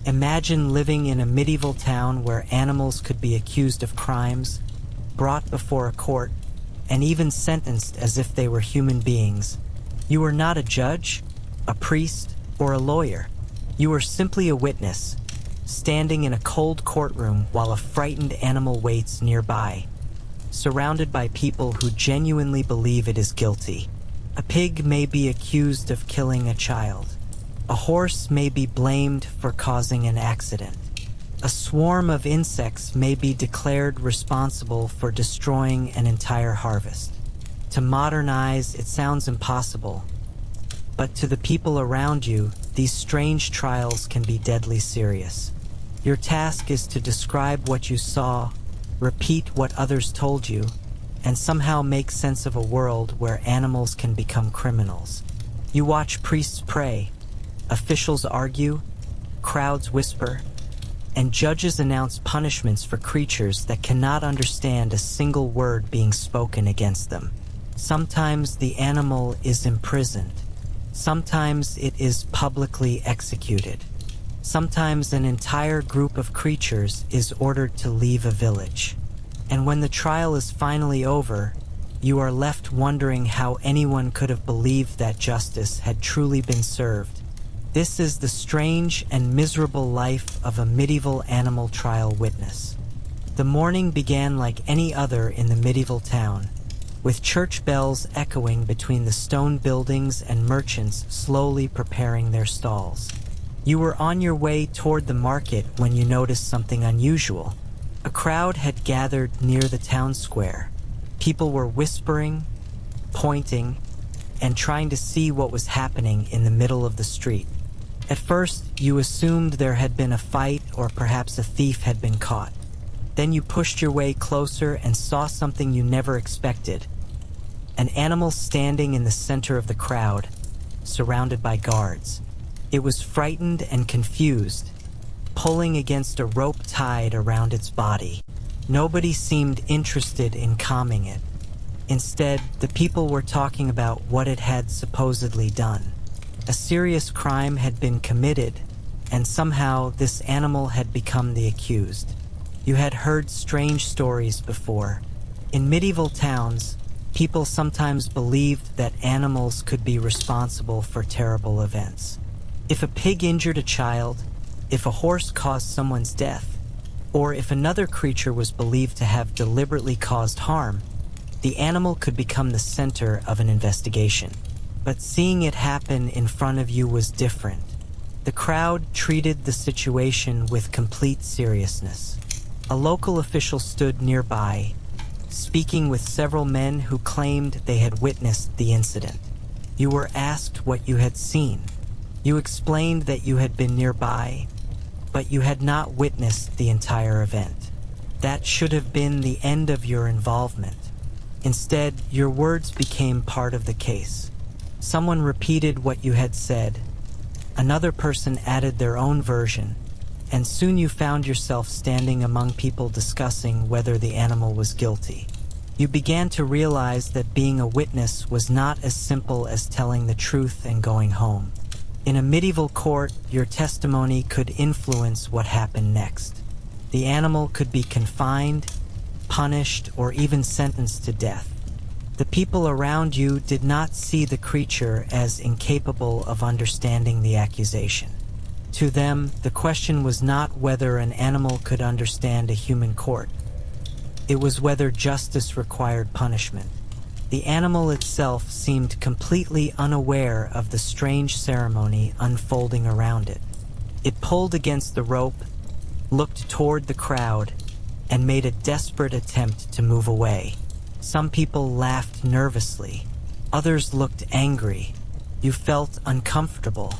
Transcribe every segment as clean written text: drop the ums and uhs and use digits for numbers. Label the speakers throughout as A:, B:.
A: Imagine living in a medieval town where animals could be accused of crimes, brought before a court, and even sentenced as if they were human beings. You were not a judge, a priest, or a lawyer. You were simply a witness, standing in a cold courtroom while a frightened animal waits nearby, surrounded by people who genuinely believe it is guilty. A pig may be accused of killing a child. A horse may be blamed for causing an accident. A swarm of insects may be declared responsible for destroying an entire harvest. To modernize, it sounds impossible, but to the people around you, these strange trials can be deadly serious. Your task is to describe what you saw, repeat what others told you, and somehow make sense of a world where animals can become criminals. You watch priests pray, officials argue, crowds whisper, and judges announce punishments for creatures that cannot understand a single word being spoken against them. Sometimes the animal is imprisoned. Sometimes it is publicly executed. Sometimes an entire group of creatures is ordered to leave a village. And when the trial is finally over, you are left wondering how anyone could have believed that justice had truly been served. This is the strange and miserable life of a medieval animal trial witness. The morning began like any other in the medieval town, with church bells echoing between the stone buildings and merchants slowly preparing their stalls. You were on your way toward the market when you noticed something unusual. A crowd had gathered near the town square. People were whispering, pointing, and trying to see what was happening in the middle of the street. At first, you assumed there had been a fight or perhaps a thief had been caught. Then you pushed your way closer and saw something you never expected. An animal standing in the center of the crowd, surrounded by guards. It was frightened and confused, pulling against a rope tied around its body. Nobody seemed interested in calming it. Instead, the people were talking about what it had supposedly done. A serious crime had been committed, and somehow this animal had become the accused. You had heard strange stories before. In medieval towns, people sometimes believed that animals could be responsible for terrible events. If a pig injured a child, if a horse caused someone's death, or if another creature was believed to have deliberately caused harm, the animal could become the center of an investigation. But seeing it happen in front of you was different. The crowd treated the situation with complete seriousness. A local official stood nearby, speaking with several men who claimed they had witnessed the incident. You were asked what you had seen. You explained that you had been nearby, but you had not witnessed the entire event. That should have been the end of your involvement. Instead, your words became part of the case. Someone repeated what you had said. Another person added their own version, and soon you found yourself standing among people discussing whether the animal was guilty. You began to realize that being a witness was not as simple as telling the truth and going home. In a medieval court, your testimony could influence what happened next. The animal could be confined, punished, or even sentenced to death. The people around you did not see the creature as incapable of understanding the accusation. To them, the question was not whether an animal could understand a human court. It was whether justice required punishment. The animal itself seemed completely unaware of the strange ceremony unfolding around it. It pulled against the rope, looked toward the crowd, and made a desperate attempt to move away. Some people laughed nervously. Others looked angry. You felt uncomfortable.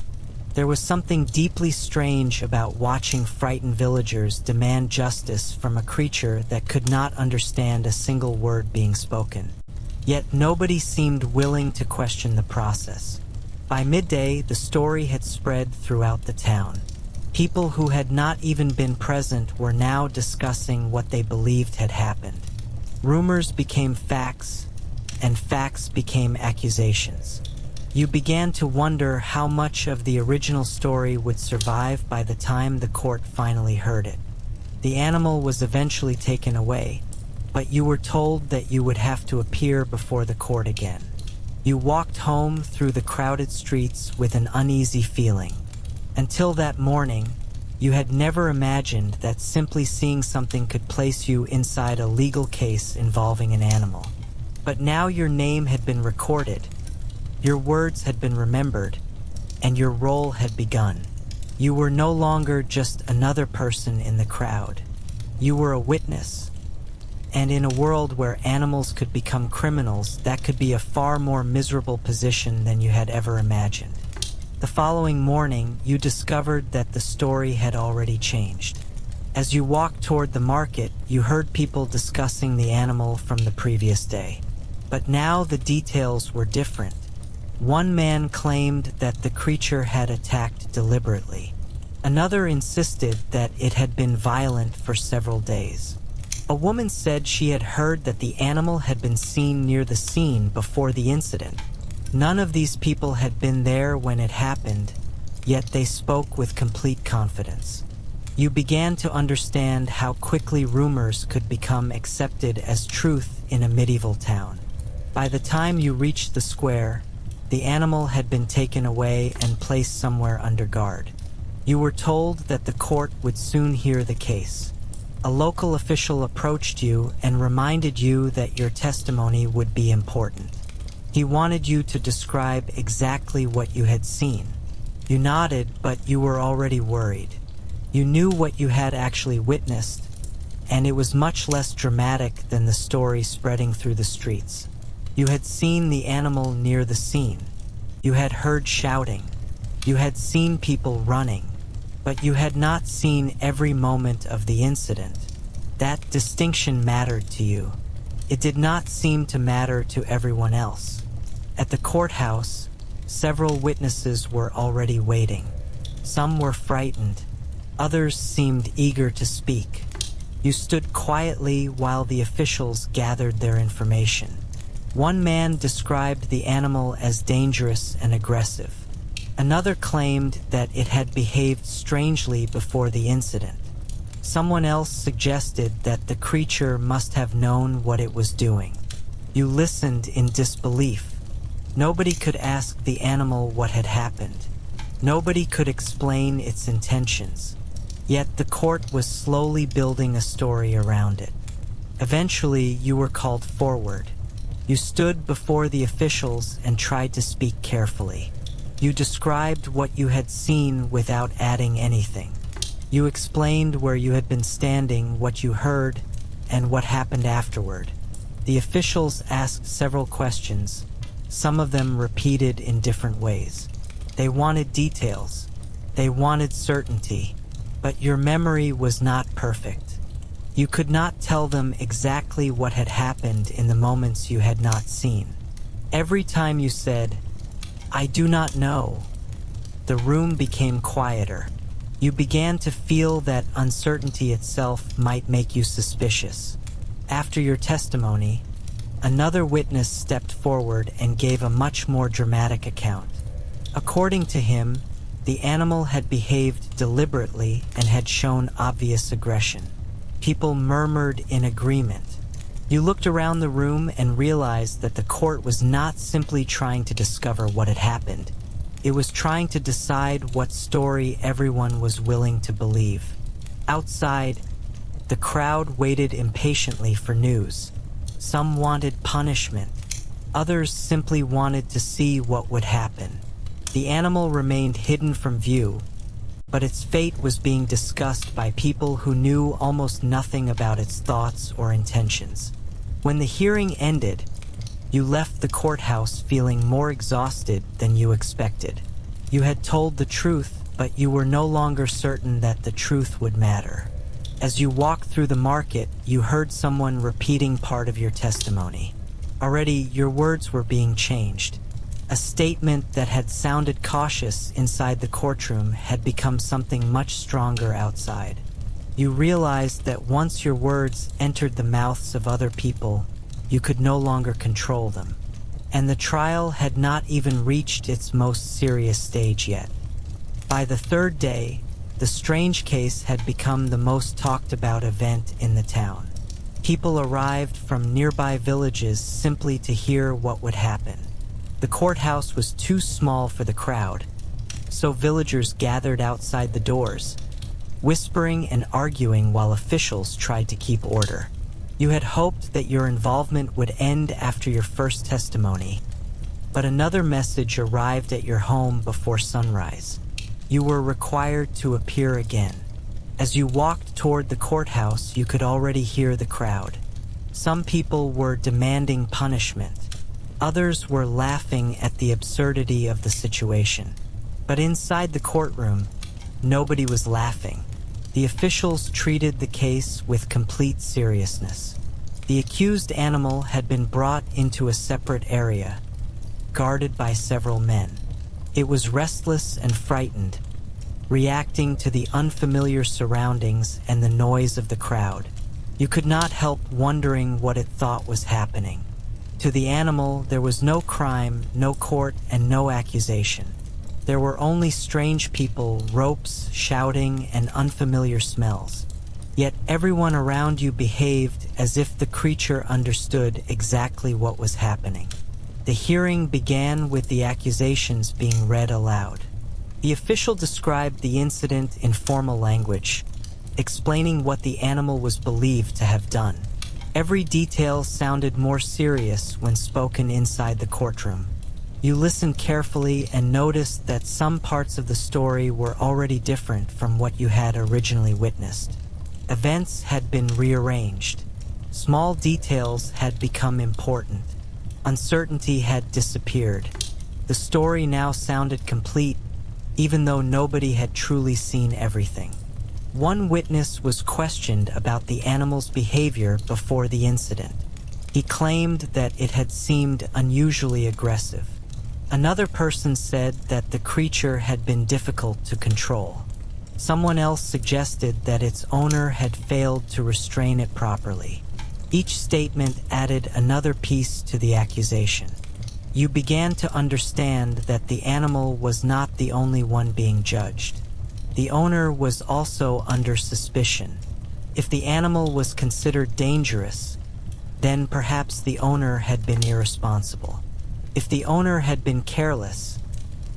A: There was something deeply strange about watching frightened villagers demand justice from a creature that could not understand a single word being spoken. Yet nobody seemed willing to question the process. By midday, the story had spread throughout the town. People who had not even been present were now discussing what they believed had happened. Rumors became facts, and facts became accusations. You began to wonder how much of the original story would survive by the time the court finally heard it. The animal was eventually taken away, but you were told that you would have to appear before the court again. You walked home through the crowded streets with an uneasy feeling. Until that morning, you had never imagined that simply seeing something could place you inside a legal case involving an animal. But now your name had been recorded, your words had been remembered, and your role had begun. You were no longer just another person in the crowd. You were a witness. And in a world where animals could become criminals, that could be a far more miserable position than you had ever imagined. The following morning, you discovered that the story had already changed. As you walked toward the market, you heard people discussing the animal from the previous day. But now the details were different. One man claimed that the creature had attacked deliberately. Another insisted that it had been violent for several days. A woman said she had heard that the animal had been seen near the scene before the incident. None of these people had been there when it happened, yet they spoke with complete confidence. You began to understand how quickly rumors could become accepted as truth in a medieval town. By the time you reached the square, the animal had been taken away and placed somewhere under guard. You were told that the court would soon hear the case. A local official approached you and reminded you that your testimony would be important. He wanted you to describe exactly what you had seen. You nodded, but you were already worried. You knew what you had actually witnessed, and it was much less dramatic than the story spreading through the streets. You had seen the animal near the scene. You had heard shouting. You had seen people running. But you had not seen every moment of the incident. That distinction mattered to you. It did not seem to matter to everyone else. At the courthouse, several witnesses were already waiting. Some were frightened. Others seemed eager to speak. You stood quietly while the officials gathered their information. One man described the animal as dangerous and aggressive. Another claimed that it had behaved strangely before the incident. Someone else suggested that the creature must have known what it was doing. You listened in disbelief. Nobody could ask the animal what had happened. Nobody could explain its intentions. Yet the court was slowly building a story around it. Eventually, you were called forward. You stood before the officials and tried to speak carefully. You described what you had seen without adding anything. You explained where you had been standing, what you heard, and what happened afterward. The officials asked several questions, some of them repeated in different ways. They wanted details. They wanted certainty. But your memory was not perfect. You could not tell them exactly what had happened in the moments you had not seen. Every time you said, "I do not know," the room became quieter. You began to feel that uncertainty itself might make you suspicious. After your testimony, another witness stepped forward and gave a much more dramatic account. According to him, the animal had behaved deliberately and had shown obvious aggression. People murmured in agreement. You looked around the room and realized that the court was not simply trying to discover what had happened. It was trying to decide what story everyone was willing to believe. Outside, the crowd waited impatiently for news. Some wanted punishment. Others simply wanted to see what would happen. The animal remained hidden from view, but its fate was being discussed by people who knew almost nothing about its thoughts or intentions. When the hearing ended, you left the courthouse feeling more exhausted than you expected. You had told the truth, but you were no longer certain that the truth would matter. As you walked through the market, you heard someone repeating part of your testimony. Already, your words were being changed. A statement that had sounded cautious inside the courtroom had become something much stronger outside. You realized that once your words entered the mouths of other people, you could no longer control them. and the trial had not even reached its most serious stage yet. By the third day, the strange case had become the most talked about event in the town. People arrived from nearby villages simply to hear what would happen. The courthouse was too small for the crowd, so villagers gathered outside the doors, whispering and arguing while officials tried to keep order. You had hoped that your involvement would end after your first testimony, but another message arrived at your home before sunrise. You were required to appear again. As you walked toward the courthouse, you could already hear the crowd. Some people were demanding punishment. Others were laughing at the absurdity of the situation. But inside the courtroom, nobody was laughing. The officials treated the case with complete seriousness. The accused animal had been brought into a separate area, guarded by several men. It was restless and frightened, reacting to the unfamiliar surroundings and the noise of the crowd. You could not help wondering what it thought was happening. To the animal, there was no crime, no court, and no accusation. There were only strange people, ropes, shouting, and unfamiliar smells. Yet everyone around you behaved as if the creature understood exactly what was happening. The hearing began with the accusations being read aloud. The official described the incident in formal language, explaining what the animal was believed to have done. Every detail sounded more serious when spoken inside the courtroom. You listened carefully and noticed that some parts of the story were already different from what you had originally witnessed. Events had been rearranged. Small details had become important. Uncertainty had disappeared. The story now sounded complete, even though nobody had truly seen everything. One witness was questioned about the animal's behavior before the incident. He claimed that it had seemed unusually aggressive. Another person said that the creature had been difficult to control. Someone else suggested that its owner had failed to restrain it properly. Each statement added another piece to the accusation. You began to understand that the animal was not the only one being judged. The owner was also under suspicion. If the animal was considered dangerous, then perhaps the owner had been irresponsible. If the owner had been careless,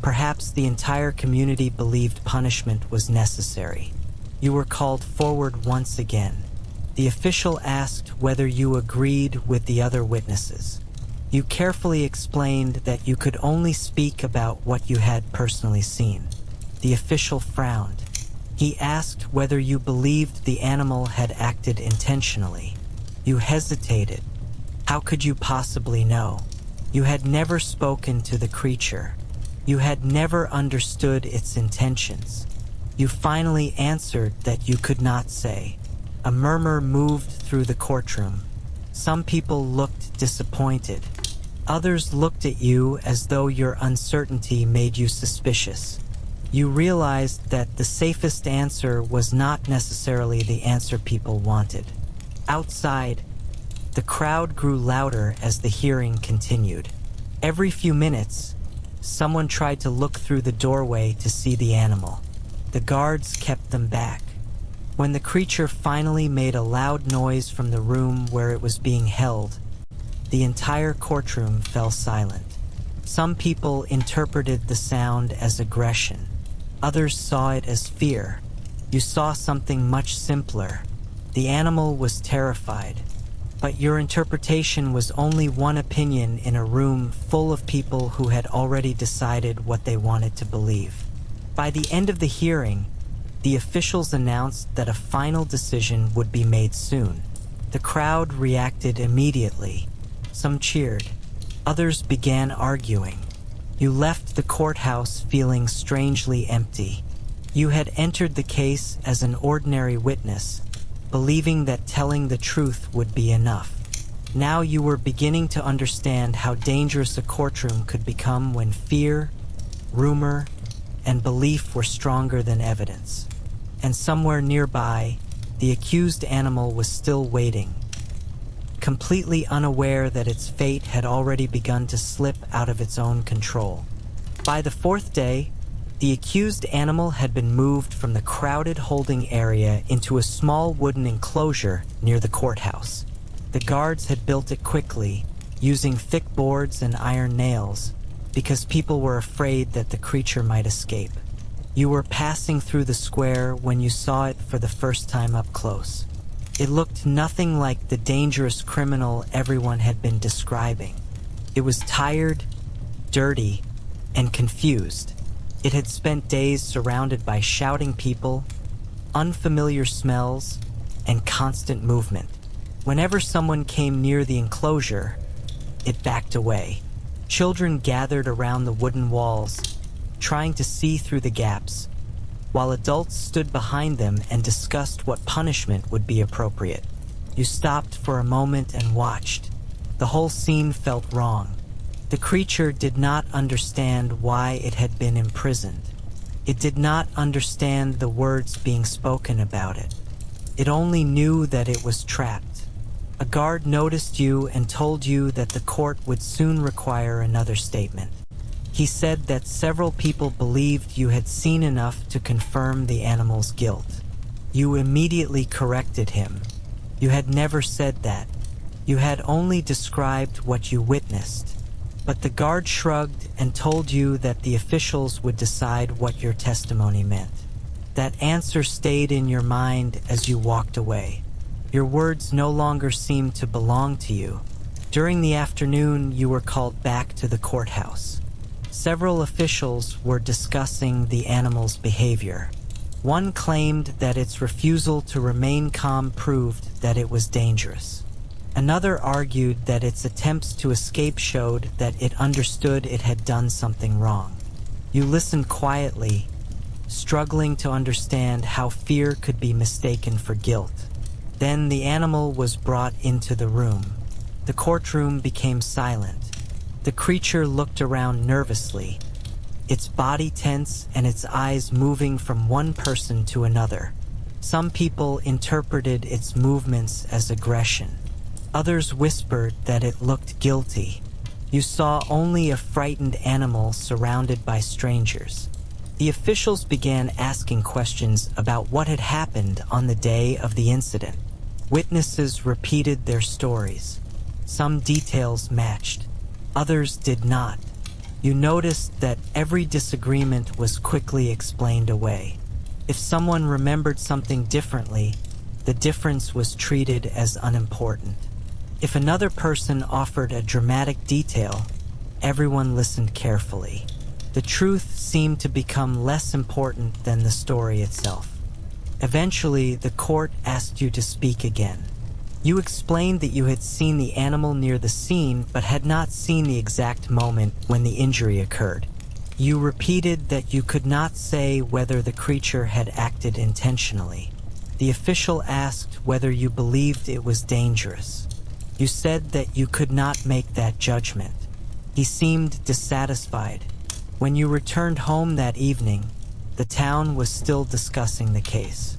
A: perhaps the entire community believed punishment was necessary. You were called forward once again. The official asked whether you agreed with the other witnesses. You carefully explained that you could only speak about what you had personally seen. The official frowned. He asked whether you believed the animal had acted intentionally. You hesitated. How could you possibly know? You had never spoken to the creature. You had never understood its intentions. You finally answered that you could not say. A murmur moved through the courtroom. Some people looked disappointed. Others looked at you as though your uncertainty made you suspicious. You realized that the safest answer was not necessarily the answer people wanted. Outside, the crowd grew louder as the hearing continued. Every few minutes, someone tried to look through the doorway to see the animal. The guards kept them back. When the creature finally made a loud noise from the room where it was being held, the entire courtroom fell silent. Some people interpreted the sound as aggression. Others saw it as fear. You saw something much simpler. The animal was terrified. But your interpretation was only one opinion in a room full of people who had already decided what they wanted to believe. By the end of the hearing, the officials announced that a final decision would be made soon. The crowd reacted immediately. Some cheered. Others began arguing. You left the courthouse feeling strangely empty. You had entered the case as an ordinary witness, believing that telling the truth would be enough. Now you were beginning to understand how dangerous a courtroom could become when fear, rumor, and belief were stronger than evidence. And somewhere nearby, the accused animal was still waiting, completely unaware that its fate had already begun to slip out of its own control. By the fourth day, the accused animal had been moved from the crowded holding area into a small wooden enclosure near the courthouse. The guards had built it quickly, using thick boards and iron nails, because people were afraid that the creature might escape. You were passing through the square when you saw it for the first time up close. It looked nothing like the dangerous criminal everyone had been describing. It was tired, dirty, and confused. It had spent days surrounded by shouting people, unfamiliar smells, and constant movement. Whenever someone came near the enclosure, it backed away. Children gathered around the wooden walls, trying to see through the gaps, while adults stood behind them and discussed what punishment would be appropriate. You stopped for a moment and watched. The whole scene felt wrong. The creature did not understand why it had been imprisoned. It did not understand the words being spoken about it. It only knew that it was trapped. A guard noticed you and told you that the court would soon require another statement. He said that several people believed you had seen enough to confirm the animal's guilt. You immediately corrected him. You had never said that. You had only described what you witnessed. But the guard shrugged and told you that the officials would decide what your testimony meant. That answer stayed in your mind as you walked away. Your words no longer seemed to belong to you. During the afternoon, you were called back to the courthouse. Several officials were discussing the animal's behavior. One claimed that its refusal to remain calm proved that it was dangerous. Another argued that its attempts to escape showed that it understood it had done something wrong. You listened quietly, struggling to understand how fear could be mistaken for guilt. Then the animal was brought into the room. The courtroom became silent. The creature looked around nervously, its body tense and its eyes moving from one person to another. Some people interpreted its movements as aggression. Others whispered that it looked guilty. You saw only a frightened animal surrounded by strangers. The officials began asking questions about what had happened on the day of the incident. Witnesses repeated their stories. Some details matched, others did not. You noticed that every disagreement was quickly explained away. If someone remembered something differently, the difference was treated as unimportant. If another person offered a dramatic detail, everyone listened carefully. The truth seemed to become less important than the story itself. Eventually, the court asked you to speak again. You explained that you had seen the animal near the scene but had not seen the exact moment when the injury occurred. You repeated that you could not say whether the creature had acted intentionally. The official asked whether you believed it was dangerous. You said that you could not make that judgment. He seemed dissatisfied. When you returned home that evening, the town was still discussing the case.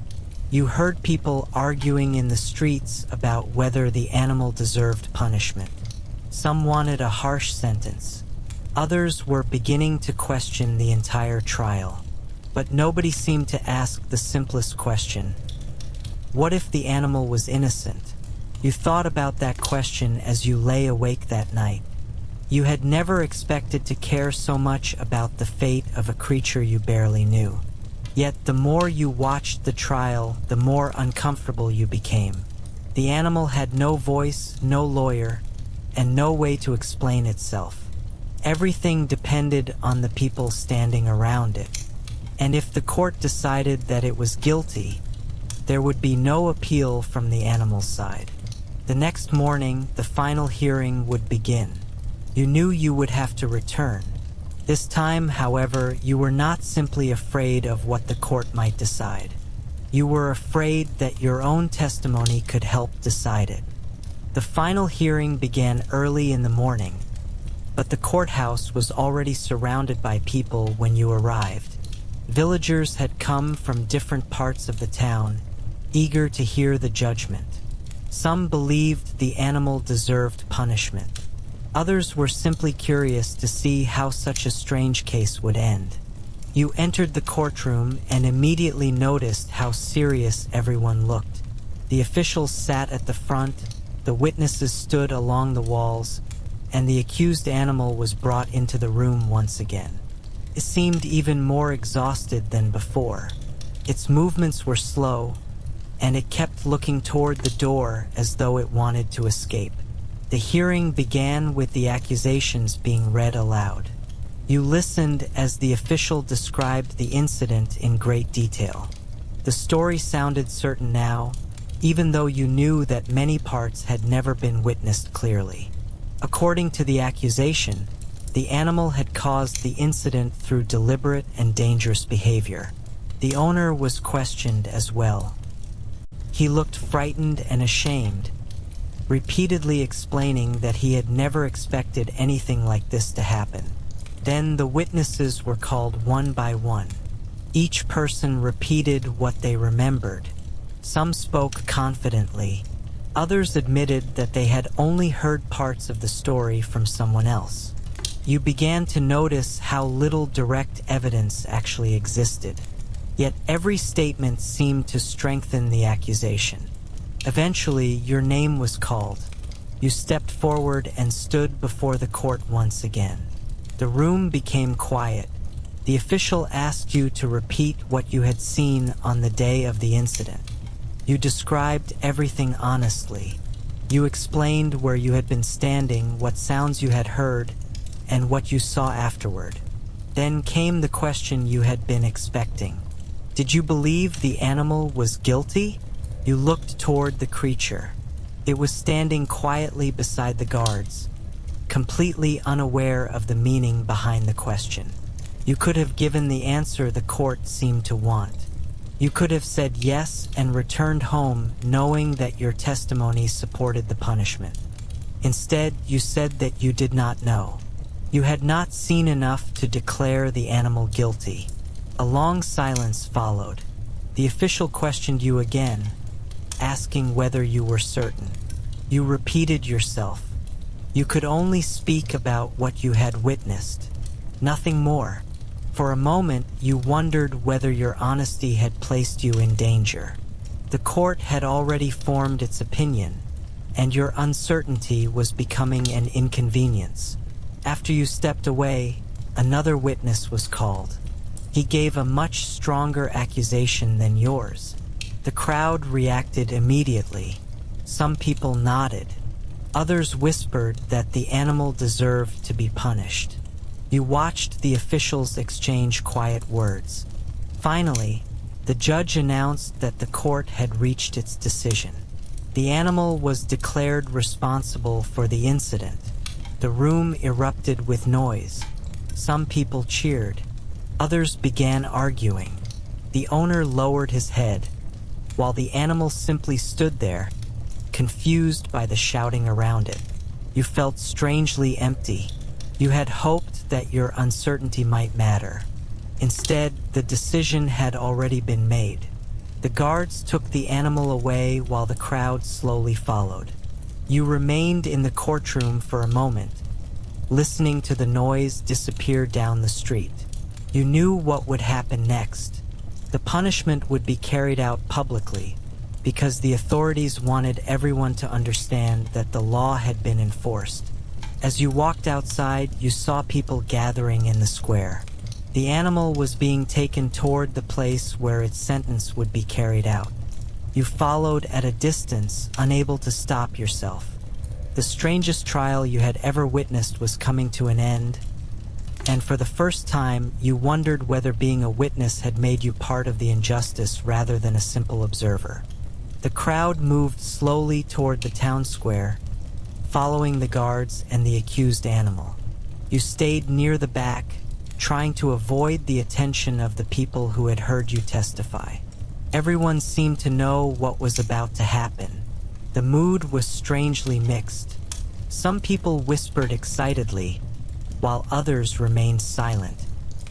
A: You heard people arguing in the streets about whether the animal deserved punishment. Some wanted a harsh sentence. Others were beginning to question the entire trial. But nobody seemed to ask the simplest question. What if the animal was innocent? You thought about that question as you lay awake that night. You had never expected to care so much about the fate of a creature you barely knew. Yet the more you watched the trial, the more uncomfortable you became. The animal had no voice, no lawyer, and no way to explain itself. Everything depended on the people standing around it. And if the court decided that it was guilty, there would be no appeal from the animal's side. The next morning, the final hearing would begin. You knew you would have to return. This time, however, you were not simply afraid of what the court might decide. You were afraid that your own testimony could help decide it. The final hearing began early in the morning, but the courthouse was already surrounded by people when you arrived. Villagers had come from different parts of the town, eager to hear the judgment. Some believed the animal deserved punishment. Others were simply curious to see how such a strange case would end. You entered the courtroom and immediately noticed how serious everyone looked. The officials sat at the front, the witnesses stood along the walls, and the accused animal was brought into the room once again. It seemed even more exhausted than before. Its movements were slow, and it kept looking toward the door as though it wanted to escape. The hearing began with the accusations being read aloud. You listened as the official described the incident in great detail. The story sounded certain now, even though you knew that many parts had never been witnessed clearly. According to the accusation, the animal had caused the incident through deliberate and dangerous behavior. The owner was questioned as well. He looked frightened and ashamed, repeatedly explaining that he had never expected anything like this to happen. Then the witnesses were called one by one. Each person repeated what they remembered. Some spoke confidently. Others admitted that they had only heard parts of the story from someone else. You began to notice how little direct evidence actually existed. Yet every statement seemed to strengthen the accusation. Eventually, your name was called. You stepped forward and stood before the court once again. The room became quiet. The official asked you to repeat what you had seen on the day of the incident. You described everything honestly. You explained where you had been standing, what sounds you had heard, and what you saw afterward. Then came the question you had been expecting. Did you believe the animal was guilty? You looked toward the creature. It was standing quietly beside the guards, completely unaware of the meaning behind the question. You could have given the answer the court seemed to want. You could have said yes and returned home knowing that your testimony supported the punishment. Instead, you said that you did not know. You had not seen enough to declare the animal guilty. A long silence followed. The official questioned you again, asking whether you were certain. You repeated yourself. You could only speak about what you had witnessed, nothing more. For a moment, you wondered whether your honesty had placed you in danger. The court had already formed its opinion, and your uncertainty was becoming an inconvenience. After you stepped away, another witness was called. He gave a much stronger accusation than yours. The crowd reacted immediately. Some people nodded. Others whispered that the animal deserved to be punished. You watched the officials exchange quiet words. Finally, the judge announced that the court had reached its decision. The animal was declared responsible for the incident. The room erupted with noise. Some people cheered. Others began arguing. The owner lowered his head, while the animal simply stood there, confused by the shouting around it. You felt strangely empty. You had hoped that your uncertainty might matter. Instead, the decision had already been made. The guards took the animal away while the crowd slowly followed. You remained in the courtroom for a moment, listening to the noise disappear down the street. You knew what would happen next. The punishment would be carried out publicly, because the authorities wanted everyone to understand that the law had been enforced. As you walked outside, you saw people gathering in the square. The animal was being taken toward the place where its sentence would be carried out. You followed at a distance, unable to stop yourself. The strangest trial you had ever witnessed was coming to an end, and for the first time, you wondered whether being a witness had made you part of the injustice rather than a simple observer. The crowd moved slowly toward the town square, following the guards and the accused animal. You stayed near the back, trying to avoid the attention of the people who had heard you testify. Everyone seemed to know what was about to happen. The mood was strangely mixed. Some people whispered excitedly, while others remained silent.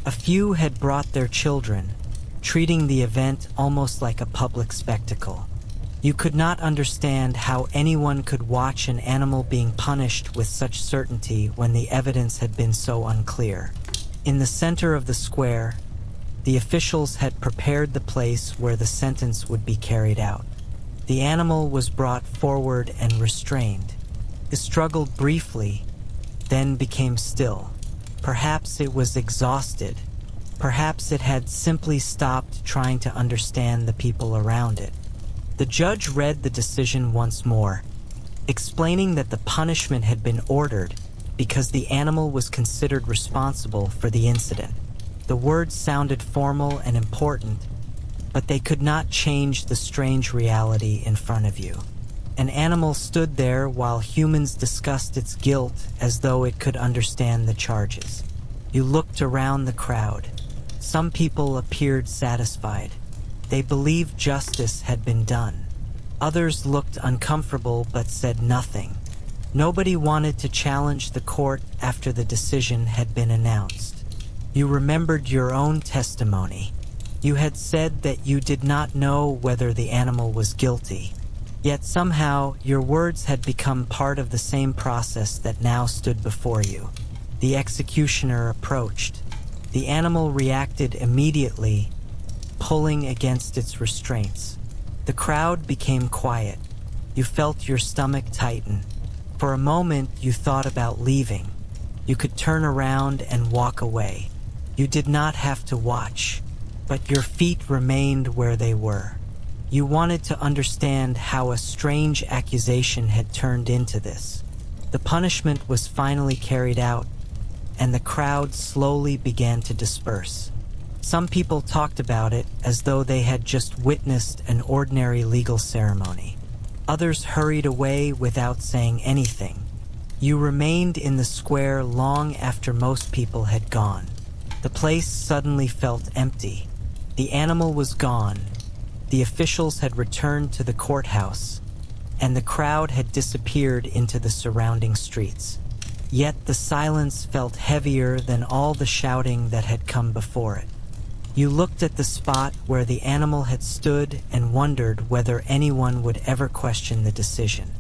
A: A few had brought their children, treating the event almost like a public spectacle. You could not understand how anyone could watch an animal being punished with such certainty when the evidence had been so unclear. In the center of the square, the officials had prepared the place where the sentence would be carried out. The animal was brought forward and restrained. It struggled briefly, then became still. Perhaps it was exhausted. Perhaps it had simply stopped trying to understand the people around it. The judge read the decision once more, explaining that the punishment had been ordered because the animal was considered responsible for the incident. The words sounded formal and important, but they could not change the strange reality in front of you. An animal stood there while humans discussed its guilt as though it could understand the charges. You looked around the crowd. Some people appeared satisfied. They believed justice had been done. Others looked uncomfortable but said nothing. Nobody wanted to challenge the court after the decision had been announced. You remembered your own testimony. You had said that you did not know whether the animal was guilty. Yet somehow your words had become part of the same process that now stood before you. The executioner approached. The animal reacted immediately, pulling against its restraints. The crowd became quiet. You felt your stomach tighten. For a moment, you thought about leaving. You could turn around and walk away. You did not have to watch, but your feet remained where they were. You wanted to understand how a strange accusation had turned into this. The punishment was finally carried out, and the crowd slowly began to disperse. Some people talked about it as though they had just witnessed an ordinary legal ceremony. Others hurried away without saying anything. You remained in the square long after most people had gone. The place suddenly felt empty. The animal was gone. The officials had returned to the courthouse, and the crowd had disappeared into the surrounding streets. Yet the silence felt heavier than all the shouting that had come before it. You looked at the spot where the animal had stood and wondered whether anyone would ever question the decision.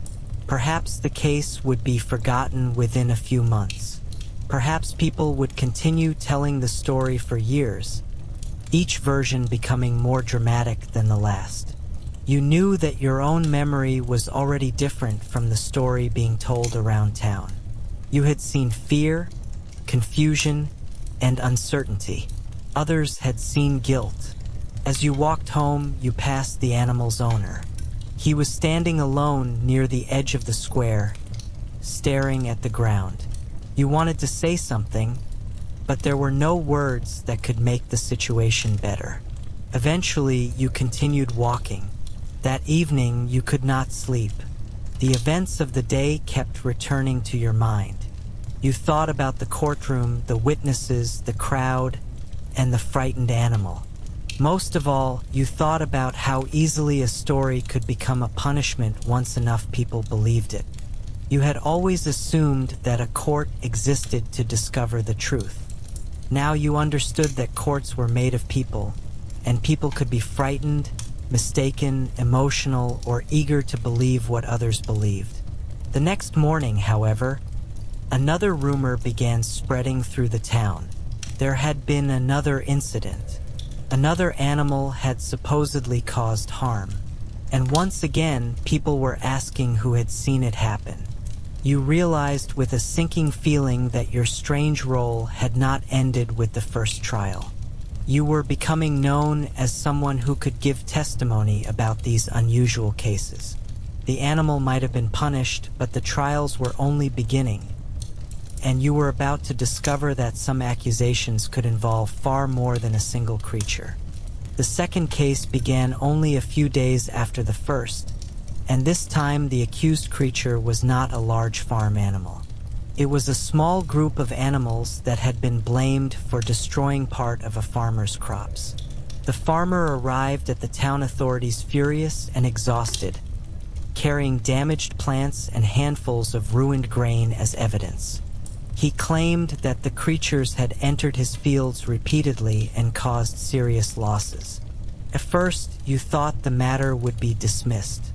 A: Perhaps the case would be forgotten within a few months. Perhaps people would continue telling the story for years, each version becoming more dramatic than the last. You knew that your own memory was already different from the story being told around town. You had seen fear, confusion, and uncertainty. Others had seen guilt. As you walked home, you passed the animal's owner. He was standing alone near the edge of the square, staring at the ground. You wanted to say something, but there were no words that could make the situation better. Eventually, you continued walking. That evening, you could not sleep. The events of the day kept returning to your mind. You thought about the courtroom, the witnesses, the crowd, and the frightened animal. Most of all, you thought about how easily a story could become a punishment once enough people believed it. You had always assumed that a court existed to discover the truth. Now you understood that courts were made of people, and people could be frightened, mistaken, emotional, or eager to believe what others believed. The next morning, however, another rumor began spreading through the town. There had been another incident. Another animal had supposedly caused harm. And once again, people were asking who had seen it happen. You realized with a sinking feeling that your strange role had not ended with the first trial. You were becoming known as someone who could give testimony about these unusual cases. The animal might have been punished, but the trials were only beginning. And you were about to discover that some accusations could involve far more than a single creature. The second case began only a few days after the first, and this time the accused creature was not a large farm animal. It was a small group of animals that had been blamed for destroying part of a farmer's crops. The farmer arrived at the town authorities furious and exhausted, carrying damaged plants and handfuls of ruined grain as evidence. He claimed that the creatures had entered his fields repeatedly and caused serious losses. At first, you thought the matter would be dismissed.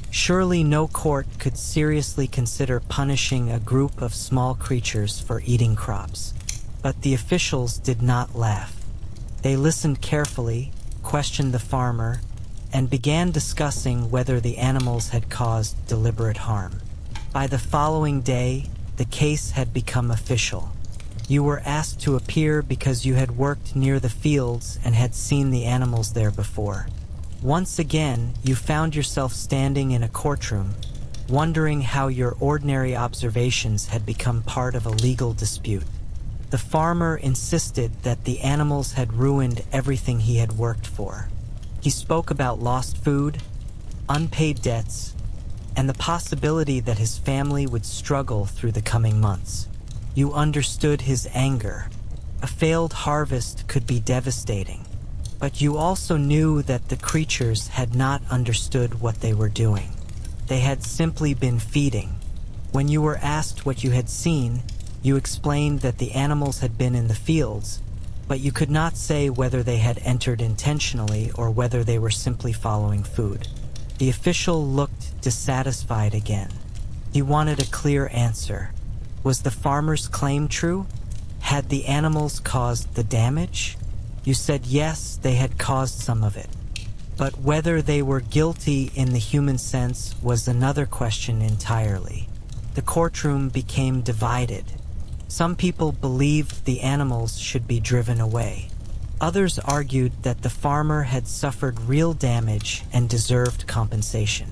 A: Surely no court could seriously consider punishing a group of small creatures for eating crops. But the officials did not laugh. They listened carefully, questioned the farmer, and began discussing whether the animals had caused deliberate harm. By the following day, the case had become official. You were asked to appear because you had worked near the fields and had seen the animals there before. Once again, you found yourself standing in a courtroom, wondering how your ordinary observations had become part of a legal dispute. The farmer insisted that the animals had ruined everything he had worked for. He spoke about lost food, unpaid debts, and the possibility that his family would struggle through the coming months. You understood his anger. A failed harvest could be devastating, but you also knew that the creatures had not understood what they were doing. They had simply been feeding. When you were asked what you had seen, you explained that the animals had been in the fields, but you could not say whether they had entered intentionally or whether they were simply following food. The official looked dissatisfied again. He wanted a clear answer. Was the farmer's claim true? Had the animals caused the damage? You said yes, they had caused some of it. But whether they were guilty in the human sense was another question entirely. The courtroom became divided. Some people believed the animals should be driven away. Others argued that the farmer had suffered real damage and deserved compensation.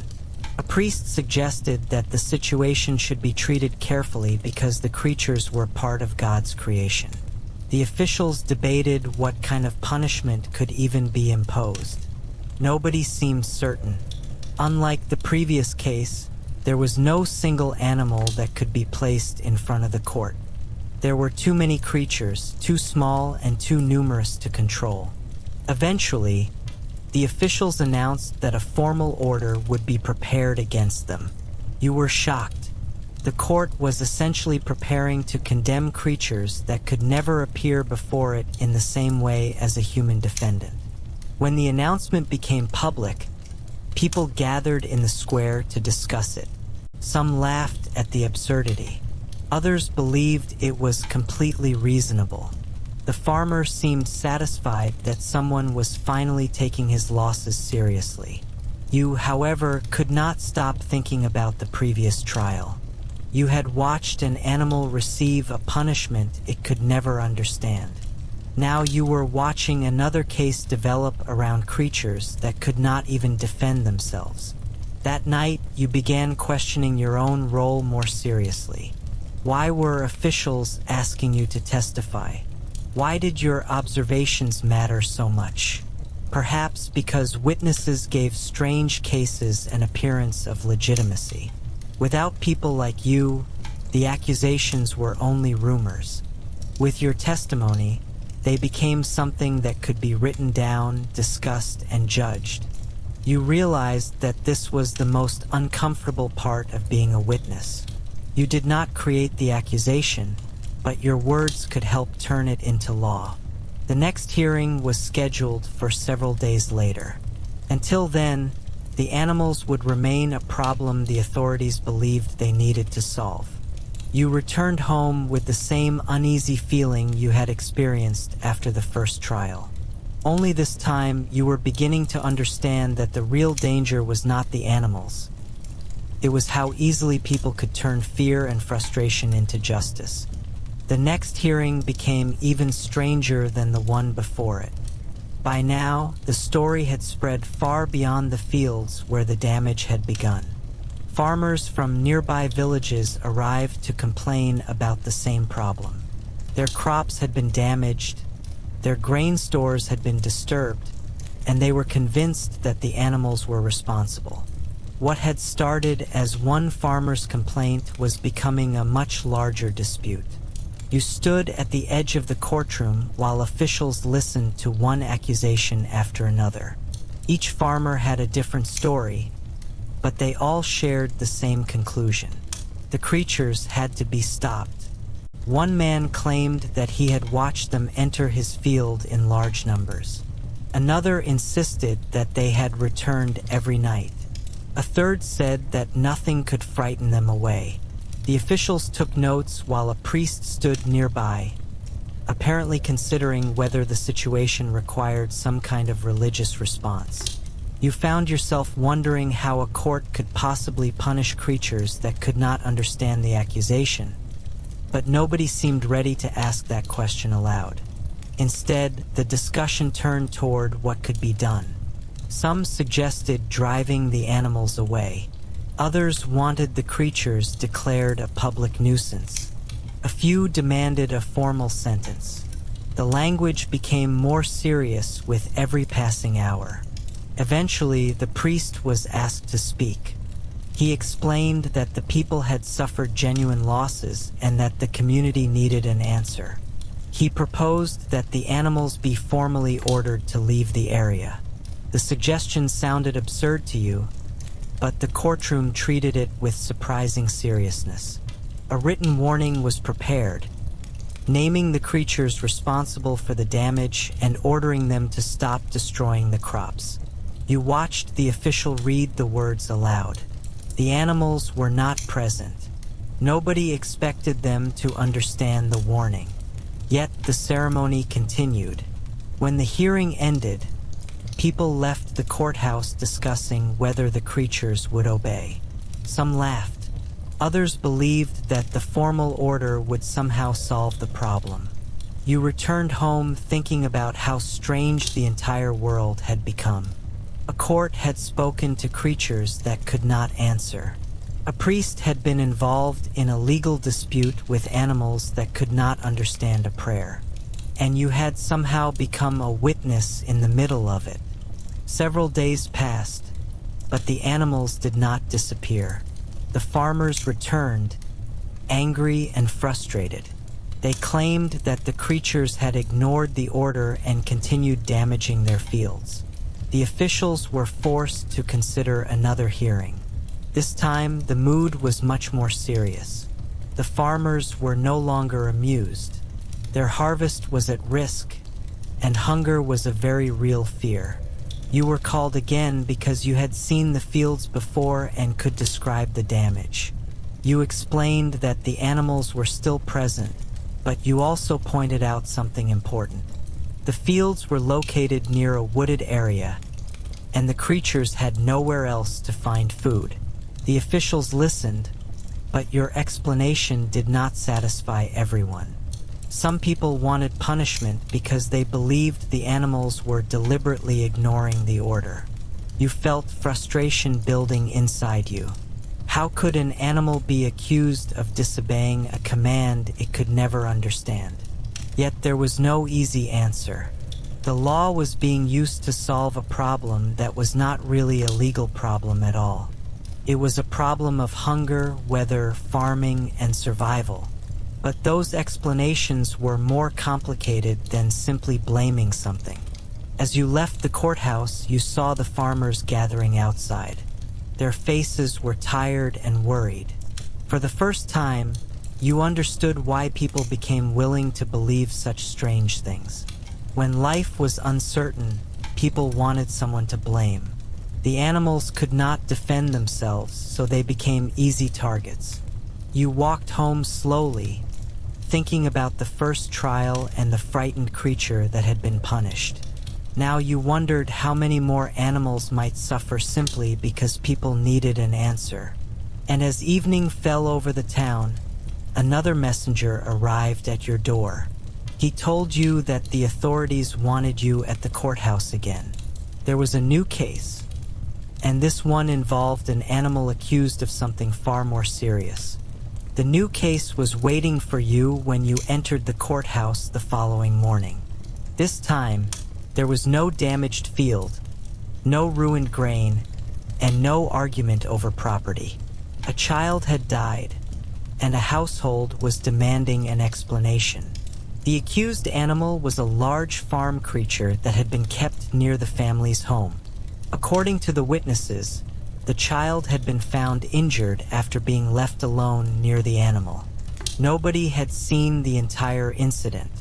A: A priest suggested that the situation should be treated carefully because the creatures were part of God's creation. The officials debated what kind of punishment could even be imposed. Nobody seemed certain. Unlike the previous case, there was no single animal that could be placed in front of the court. There were too many creatures, too small and too numerous to control. Eventually, the officials announced that a formal order would be prepared against them. You were shocked. The court was essentially preparing to condemn creatures that could never appear before it in the same way as a human defendant. When the announcement became public, people gathered in the square to discuss it. Some laughed at the absurdity. Others believed it was completely reasonable. The farmer seemed satisfied that someone was finally taking his losses seriously. You, however, could not stop thinking about the previous trial. You had watched an animal receive a punishment it could never understand. Now you were watching another case develop around creatures that could not even defend themselves. That night, you began questioning your own role more seriously. Why were officials asking you to testify? Why did your observations matter so much? Perhaps because witnesses gave strange cases an appearance of legitimacy. Without people like you, the accusations were only rumors. With your testimony, they became something that could be written down, discussed, and judged. You realized that this was the most uncomfortable part of being a witness. You did not create the accusation, but your words could help turn it into law. The next hearing was scheduled for several days later. Until then, the animals would remain a problem the authorities believed they needed to solve. You returned home with the same uneasy feeling you had experienced after the first trial. Only this time, you were beginning to understand that the real danger was not the animals. It was how easily people could turn fear and frustration into justice. The next hearing became even stranger than the one before it. By now, the story had spread far beyond the fields where the damage had begun. Farmers from nearby villages arrived to complain about the same problem. Their crops had been damaged, their grain stores had been disturbed, and they were convinced that the animals were responsible. What had started as one farmer's complaint was becoming a much larger dispute. You stood at the edge of the courtroom while officials listened to one accusation after another. Each farmer had a different story, but they all shared the same conclusion. The creatures had to be stopped. One man claimed that he had watched them enter his field in large numbers. Another insisted that they had returned every night. A third said that nothing could frighten them away. The officials took notes while a priest stood nearby, apparently considering whether the situation required some kind of religious response. You found yourself wondering how a court could possibly punish creatures that could not understand the accusation, but nobody seemed ready to ask that question aloud. Instead, the discussion turned toward what could be done. Some suggested driving the animals away. Others wanted the creatures declared a public nuisance. A few demanded a formal sentence. The language became more serious with every passing hour. Eventually, the priest was asked to speak. He explained that the people had suffered genuine losses and that the community needed an answer. He proposed that the animals be formally ordered to leave the area. The suggestion sounded absurd to you, but the courtroom treated it with surprising seriousness. A written warning was prepared, naming the creatures responsible for the damage and ordering them to stop destroying the crops. You watched the official read the words aloud. The animals were not present. Nobody expected them to understand the warning. Yet the ceremony continued. When the hearing ended, people left the courthouse discussing whether the creatures would obey. Some laughed. Others believed that the formal order would somehow solve the problem. You returned home thinking about how strange the entire world had become. A court had spoken to creatures that could not answer. A priest had been involved in a legal dispute with animals that could not understand a prayer. And you had somehow become a witness in the middle of it. Several days passed, but the animals did not disappear. The farmers returned, angry and frustrated. They claimed that the creatures had ignored the order and continued damaging their fields. The officials were forced to consider another hearing. This time, the mood was much more serious. The farmers were no longer amused. Their harvest was at risk, and hunger was a very real fear. You were called again because you had seen the fields before and could describe the damage. You explained that the animals were still present, but you also pointed out something important. The fields were located near a wooded area, and the creatures had nowhere else to find food. The officials listened, but your explanation did not satisfy everyone. Some people wanted punishment because they believed the animals were deliberately ignoring the order. You felt frustration building inside you. How could an animal be accused of disobeying a command it could never understand? Yet there was no easy answer. The law was being used to solve a problem that was not really a legal problem at all. It was a problem of hunger, weather, farming, and survival. But those explanations were more complicated than simply blaming something. As you left the courthouse, you saw the farmers gathering outside. Their faces were tired and worried. For the first time, you understood why people became willing to believe such strange things. When life was uncertain, people wanted someone to blame. The animals could not defend themselves, so they became easy targets. You walked home slowly, thinking about the first trial and the frightened creature that had been punished. Now you wondered how many more animals might suffer simply because people needed an answer. And as evening fell over the town, another messenger arrived at your door. He told you that the authorities wanted you at the courthouse again. There was a new case, and this one involved an animal accused of something far more serious. The new case was waiting for you when you entered the courthouse the following morning. This time, there was no damaged field, no ruined grain, and no argument over property. A child had died, and a household was demanding an explanation. The accused animal was a large farm creature that had been kept near the family's home. According to the witnesses, the child had been found injured after being left alone near the animal. Nobody had seen the entire incident,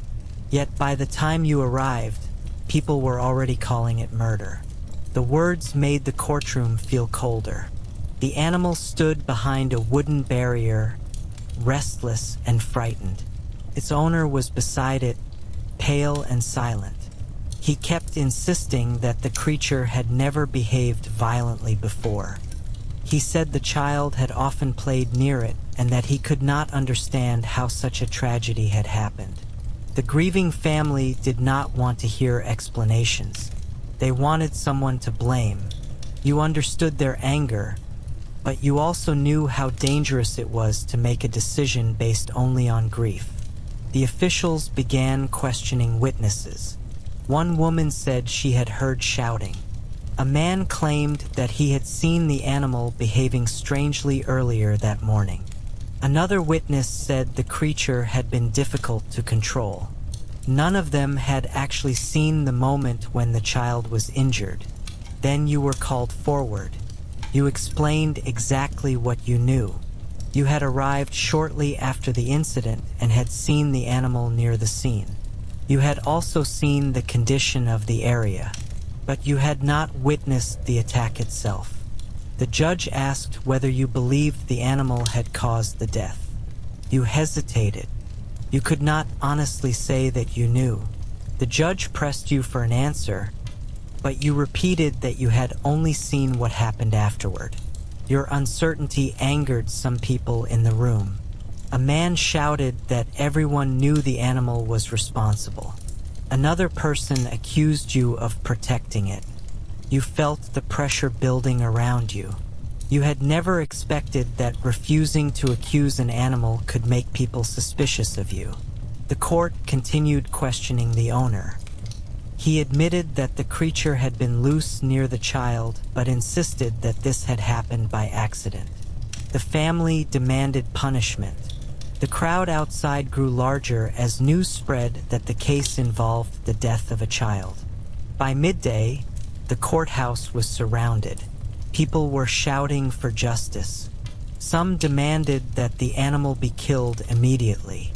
A: yet by the time you arrived, people were already calling it murder. The words made the courtroom feel colder. The animal stood behind a wooden barrier, restless and frightened. Its owner was beside it, pale and silent. He kept insisting that the creature had never behaved violently before. He said the child had often played near it and that he could not understand how such a tragedy had happened. The grieving family did not want to hear explanations. They wanted someone to blame. You understood their anger, but you also knew how dangerous it was to make a decision based only on grief. The officials began questioning witnesses. One woman said she had heard shouting. A man claimed that he had seen the animal behaving strangely earlier that morning. Another witness said the creature had been difficult to control. None of them had actually seen the moment when the child was injured. Then you were called forward. You explained exactly what you knew. You had arrived shortly after the incident and had seen the animal near the scene. You had also seen the condition of the area, but you had not witnessed the attack itself. The judge asked whether you believed the animal had caused the death. You hesitated. You could not honestly say that you knew. The judge pressed you for an answer, but you repeated that you had only seen what happened afterward. Your uncertainty angered some people in the room. A man shouted that everyone knew the animal was responsible. Another person accused you of protecting it. You felt the pressure building around you. You had never expected that refusing to accuse an animal could make people suspicious of you. The court continued questioning the owner. He admitted that the creature had been loose near the child, but insisted that this had happened by accident. The family demanded punishment. The crowd outside grew larger as news spread that the case involved the death of a child. By midday, the courthouse was surrounded. People were shouting for justice. Some demanded that the animal be killed immediately.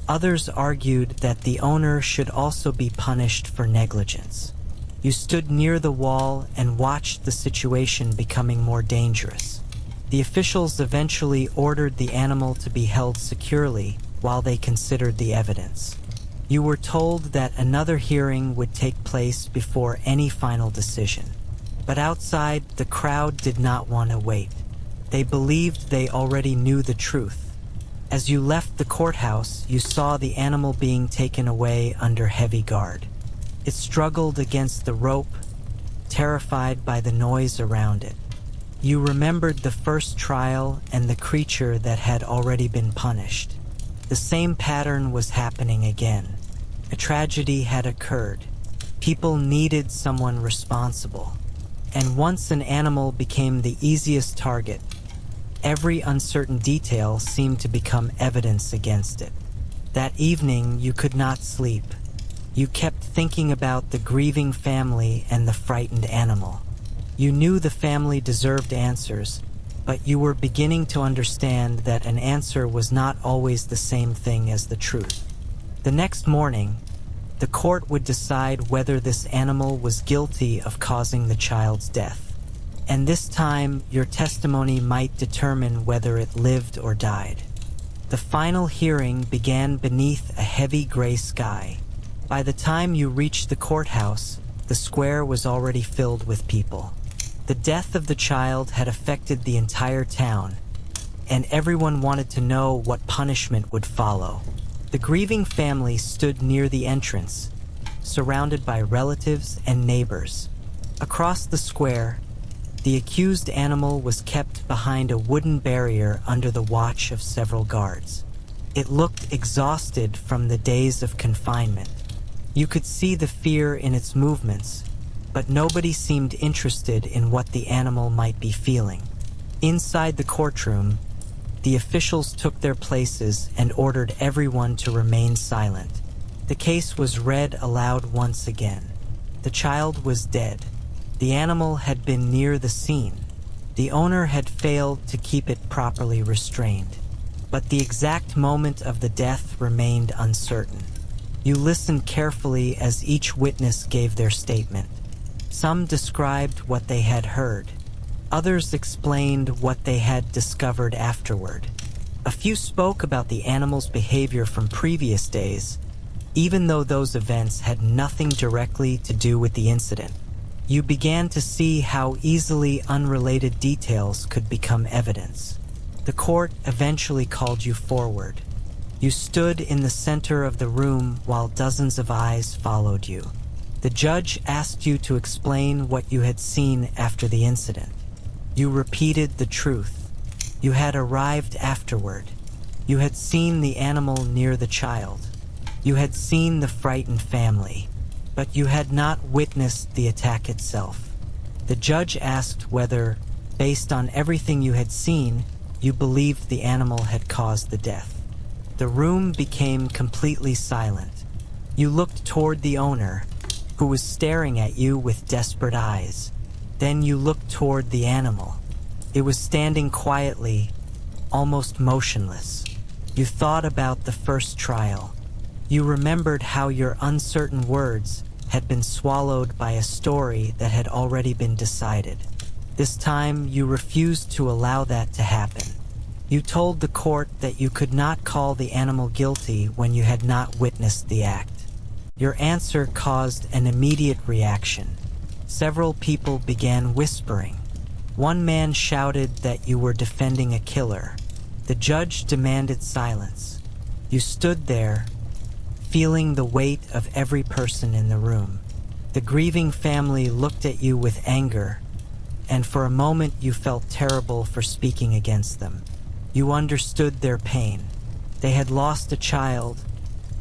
A: Others argued that the owner should also be punished for negligence. You stood near the wall and watched the situation becoming more dangerous. The officials eventually ordered the animal to be held securely while they considered the evidence. You were told that another hearing would take place before any final decision. But outside, the crowd did not want to wait. They believed they already knew the truth. As you left the courthouse, you saw the animal being taken away under heavy guard. It struggled against the rope, terrified by the noise around it. You remembered the first trial and the creature that had already been punished. The same pattern was happening again. A tragedy had occurred. People needed someone responsible. And once an animal became the easiest target, every uncertain detail seemed to become evidence against it. That evening, you could not sleep. You kept thinking about the grieving family and the frightened animal. You knew the family deserved answers, but you were beginning to understand that an answer was not always the same thing as the truth. The next morning, the court would decide whether this animal was guilty of causing the child's death. And this time, your testimony might determine whether it lived or died. The final hearing began beneath a heavy gray sky. By the time you reached the courthouse, the square was already filled with people. The death of the child had affected the entire town, and everyone wanted to know what punishment would follow. The grieving family stood near the entrance, surrounded by relatives and neighbors. Across the square, the accused animal was kept behind a wooden barrier under the watch of several guards. It looked exhausted from the days of confinement. You could see the fear in its movements, but nobody seemed interested in what the animal might be feeling. Inside the courtroom, the officials took their places and ordered everyone to remain silent. The case was read aloud once again. The child was dead. The animal had been near the scene. The owner had failed to keep it properly restrained. But the exact moment of the death remained uncertain. You listened carefully as each witness gave their statement. Some described what they had heard. Others explained what they had discovered afterward. A few spoke about the animal's behavior from previous days, even though those events had nothing directly to do with the incident. You began to see how easily unrelated details could become evidence. The court eventually called you forward. You stood in the center of the room while dozens of eyes followed you. The judge asked you to explain what you had seen after the incident. You repeated the truth. You had arrived afterward. You had seen the animal near the child. You had seen the frightened family, but you had not witnessed the attack itself. The judge asked whether, based on everything you had seen, you believed the animal had caused the death. The room became completely silent. You looked toward the owner, who was staring at you with desperate eyes. Then you looked toward the animal. It was standing quietly, almost motionless. You thought about the first trial. You remembered how your uncertain words had been swallowed by a story that had already been decided. This time, you refused to allow that to happen. You told the court that you could not call the animal guilty when you had not witnessed the act. Your answer caused an immediate reaction. Several people began whispering. One man shouted that you were defending a killer. The judge demanded silence. You stood there, feeling the weight of every person in the room. The grieving family looked at you with anger, and for a moment you felt terrible for speaking against them. You understood their pain. They had lost a child,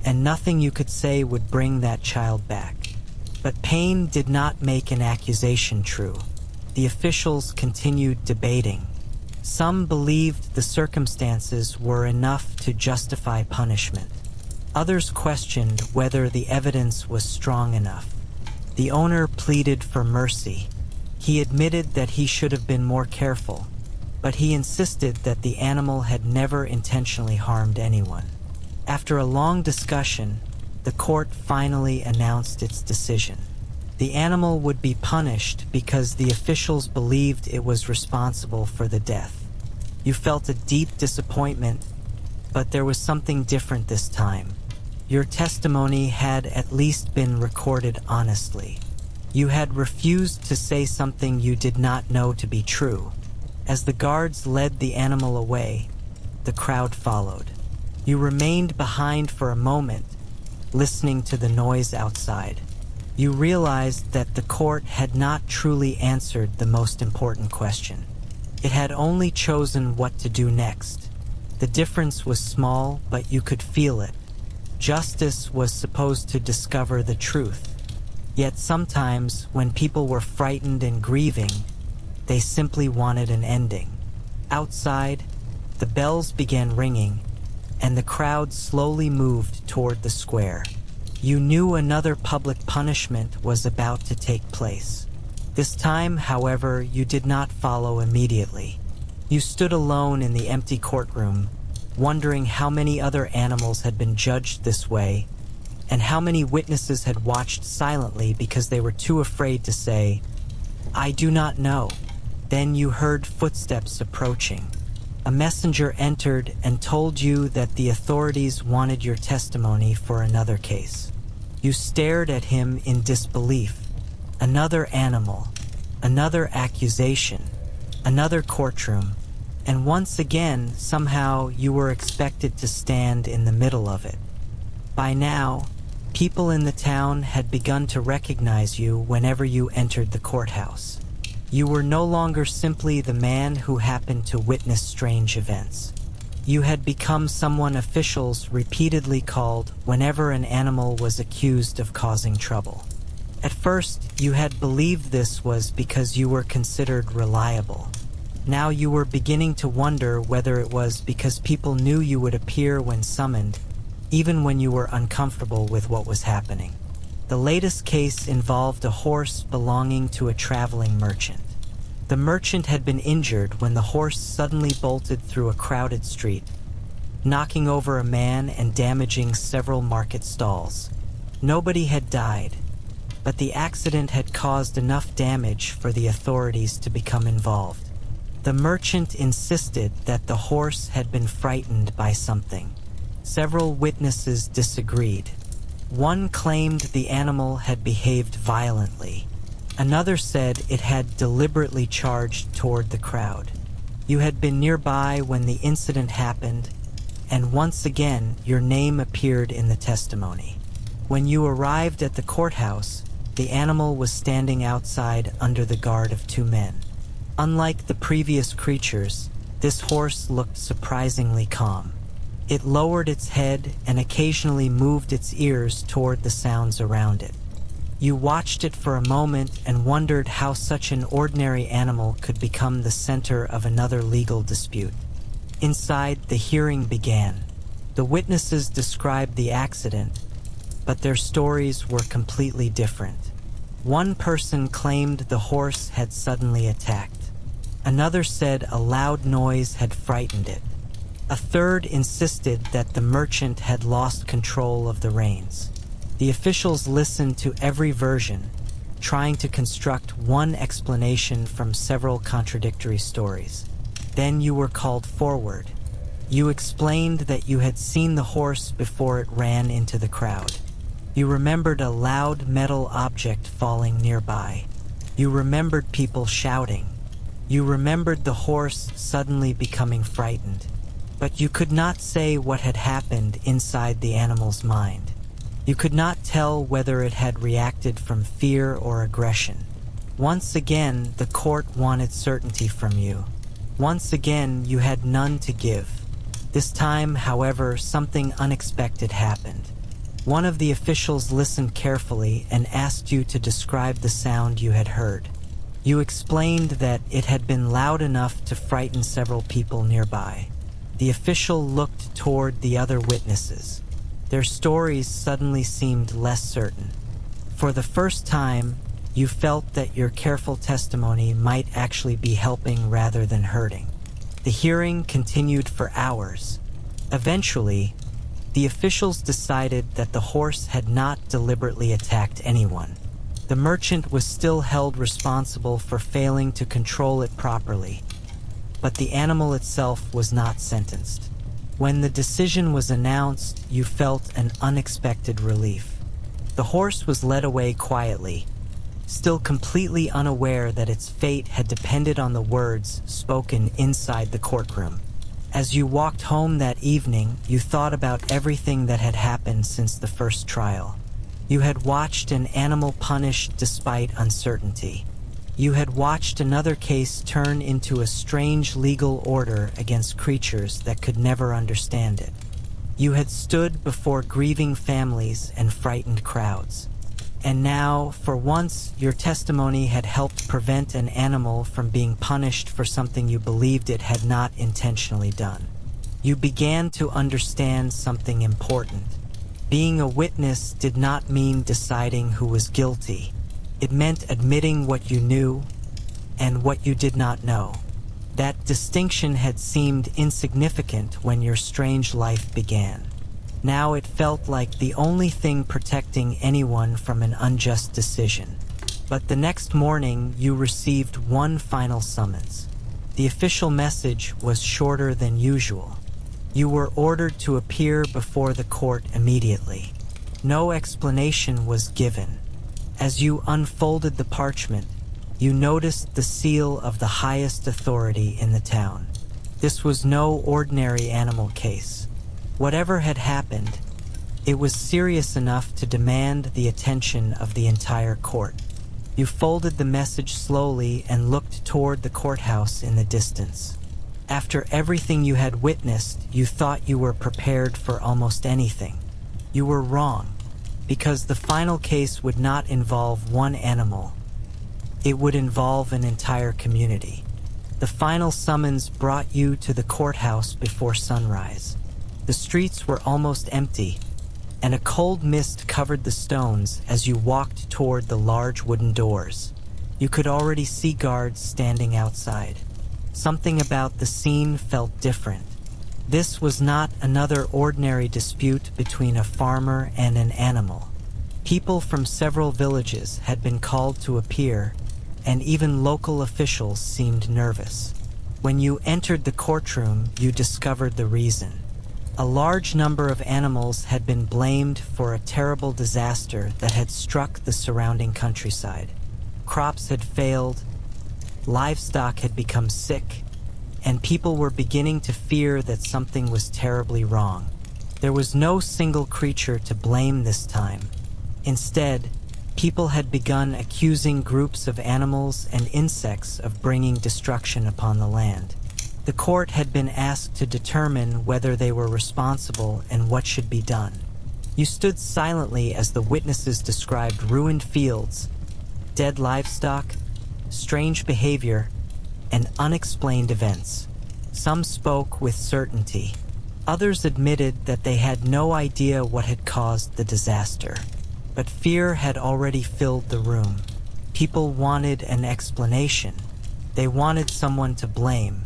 A: and nothing you could say would bring that child back. But pain did not make an accusation true. The officials continued debating. Some believed the circumstances were enough to justify punishment. Others questioned whether the evidence was strong enough. The owner pleaded for mercy. He admitted that he should have been more careful, but he insisted that the animal had never intentionally harmed anyone. After a long discussion, the court finally announced its decision. The animal would be punished because the officials believed it was responsible for the death. You felt a deep disappointment, but there was something different this time. Your testimony had at least been recorded honestly. You had refused to say something you did not know to be true. As the guards led the animal away, the crowd followed. You remained behind for a moment, listening to the noise outside. You realized that the court had not truly answered the most important question. It had only chosen what to do next. The difference was small, but you could feel it. Justice was supposed to discover the truth. Yet sometimes, when people were frightened and grieving, they simply wanted an ending. Outside, the bells began ringing, and the crowd slowly moved toward the square. You knew another public punishment was about to take place. This time, however, you did not follow immediately. You stood alone in the empty courtroom, wondering how many other animals had been judged this way, and how many witnesses had watched silently because they were too afraid to say, "I do not know." Then you heard footsteps approaching. A messenger entered and told you that the authorities wanted your testimony for another case. You stared at him in disbelief. Another animal, another accusation, another courtroom, and once again, somehow, you were expected to stand in the middle of it. By now, people in the town had begun to recognize you whenever you entered the courthouse. You were no longer simply the man who happened to witness strange events. You had become someone officials repeatedly called whenever an animal was accused of causing trouble. At first, you had believed this was because you were considered reliable. Now you were beginning to wonder whether it was because people knew you would appear when summoned, even when you were uncomfortable with what was happening. The latest case involved a horse belonging to a traveling merchant. The merchant had been injured when the horse suddenly bolted through a crowded street. knocking over a man and damaging several market stalls. Nobody had died, but the accident had caused enough damage for the authorities to become involved. The merchant insisted that the horse had been frightened by something. Several witnesses disagreed. One claimed the animal had behaved violently. Another said it had deliberately charged toward the crowd. You had been nearby when the incident happened, and once again your name appeared in the testimony. When you arrived at the courthouse, the animal was standing outside under the guard of 2 men. Unlike the previous creatures, this horse looked surprisingly calm. It lowered its head and occasionally moved its ears toward the sounds around it. You watched it for a moment and wondered how such an ordinary animal could become the center of another legal dispute. Inside, the hearing began. The witnesses described the accident, but their stories were completely different. One person claimed the horse had suddenly attacked. Another said a loud noise had frightened it. A third insisted that the merchant had lost control of the reins. The officials listened to every version, trying to construct one explanation from several contradictory stories. Then you were called forward. You explained that you had seen the horse before it ran into the crowd. You remembered a loud metal object falling nearby. You remembered people shouting. You remembered the horse suddenly becoming frightened, but you could not say what had happened inside the animal's mind. You could not tell whether it had reacted from fear or aggression. Once again, the court wanted certainty from you. Once again, you had none to give. This time, however, something unexpected happened. One of the officials listened carefully and asked you to describe the sound you had heard. You explained that it had been loud enough to frighten several people nearby. The official looked toward the other witnesses. Their stories suddenly seemed less certain. For the first time, you felt that your careful testimony might actually be helping rather than hurting. The hearing continued for hours. Eventually, the officials decided that the horse had not deliberately attacked anyone. The merchant was still held responsible for failing to control it properly, but the animal itself was not sentenced. When the decision was announced, you felt an unexpected relief. The horse was led away quietly, still completely unaware that its fate had depended on the words spoken inside the courtroom. As you walked home that evening, you thought about everything that had happened since the first trial. You had watched an animal punished despite uncertainty. You had watched another case turn into a strange legal order against creatures that could never understand it. You had stood before grieving families and frightened crowds. And now, for once, your testimony had helped prevent an animal from being punished for something you believed it had not intentionally done. You began to understand something important. Being a witness did not mean deciding who was guilty. It meant admitting what you knew and what you did not know. That distinction had seemed insignificant when your strange life began. Now it felt like the only thing protecting anyone from an unjust decision. But the next morning, you received one final summons. The official message was shorter than usual. You were ordered to appear before the court immediately. No explanation was given. As you unfolded the parchment, you noticed the seal of the highest authority in the town. This was no ordinary animal case. Whatever had happened, it was serious enough to demand the attention of the entire court. You folded the message slowly and looked toward the courthouse in the distance. After everything you had witnessed, you thought you were prepared for almost anything. You were wrong, because the final case would not involve one animal. It would involve an entire community. The final summons brought you to the courthouse before sunrise. The streets were almost empty, and a cold mist covered the stones as you walked toward the large wooden doors. You could already see guards standing outside. Something about the scene felt different. This was not another ordinary dispute between a farmer and an animal. People from several villages had been called to appear, and even local officials seemed nervous. When you entered the courtroom, you discovered the reason. A large number of animals had been blamed for a terrible disaster that had struck the surrounding countryside. Crops had failed, livestock had become sick, and people were beginning to fear that something was terribly wrong. There was no single creature to blame this time. Instead, people had begun accusing groups of animals and insects of bringing destruction upon the land. The court had been asked to determine whether they were responsible and what should be done. You stood silently as the witnesses described ruined fields, dead livestock, strange behavior, and unexplained events. Some spoke with certainty. Others admitted that they had no idea what had caused the disaster. But fear had already filled the room. People wanted an explanation. They wanted someone to blame.